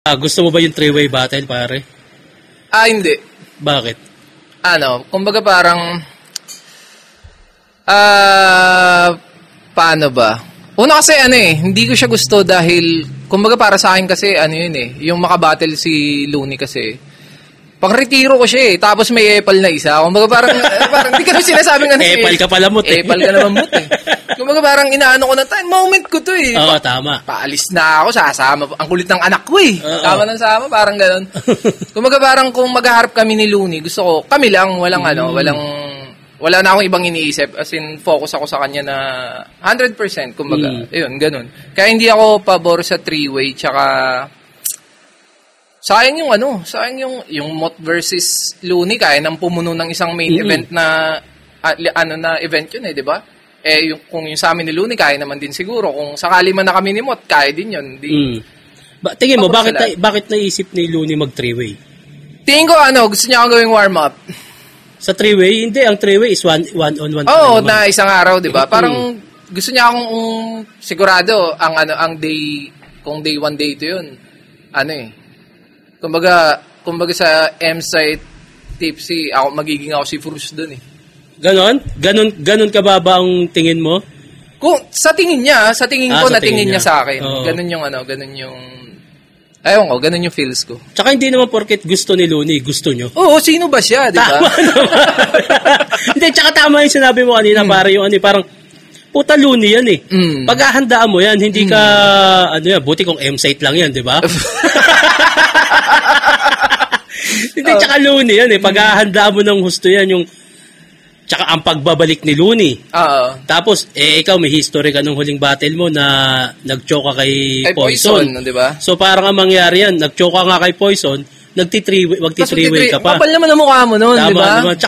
Gusto mo ba yung three-way battle, pare? Hindi. Bakit? Kumbaga parang, paano ba? Una kasi hindi ko siya gusto dahil, kumbaga para sa akin kasi, yung makabattle si Looney kasi, pang-retiro ko siya tapos may epal na isa. Kumbaga parang hindi ka naman sinasabing epal ka pala mut eh. Epal ka naman mut eh. Kumbaga parang inaano ko na time, moment ko to eh. Oo, tama. Paalis na ako, sasama. Ang kulit ng anak ko eh. Tama ng sama, parang gano'n. Kumbaga parang kung maghaharap kami ni Looney, gusto ko, kami lang, wala na akong ibang iniisip. As in, focus ako sa kanya na 100%. Kumbaga, yun, gano'n. Kaya hindi ako pabor sa three-way, tsaka sayang yung Mot versus Looney, kaya nang pumuno ng isang main event na, na event yun di ba? Kung yung sa amin ni Looney, kaya naman din siguro. Kung sakali man na kami ni Mot, kaya din yun. Tingin mo, bakit naisip ni Looney mag three-way? Tingin ko, gusto niya akong gawing warm-up. Sa three-way? Hindi, ang three-way is one-on-one. Oo, na isang araw, di ba? Parang gusto niya akong sigurado, ang day, kung day 1, day 2 yun, Kumbaga sa M-site tipsy, magiging ako si Frus doon eh. Ganon kababa ang tingin mo? Kung sa tingin niya, ko na tingin niya sa akin. Ganon yung ewan ko, ganon yung feels ko. Tsaka hindi naman porket gusto ni Looney, gusto nyo. Oo, sino ba siya, di ba? Tama naman. Hindi, tsaka tama yung sinabi mo kanina, para yung parang, puta Looney yan eh. Paghahandaan mo yan, hindi ka, buti kung M-site lang yan, di ba? Hindi, tsaka Looney yan eh. Paghahandaan mo ng husto yan, yung, tsaka ang pagbabalik ni Looney. Tapos, ikaw may history ka nung huling battle mo na nag-choke ka kay Poison. Di ba? So, parang ang mangyari yan, nag-choke ka nga kay Poison, magti-three-way ka pa. Kapal naman ang mukha mo noon, di ba?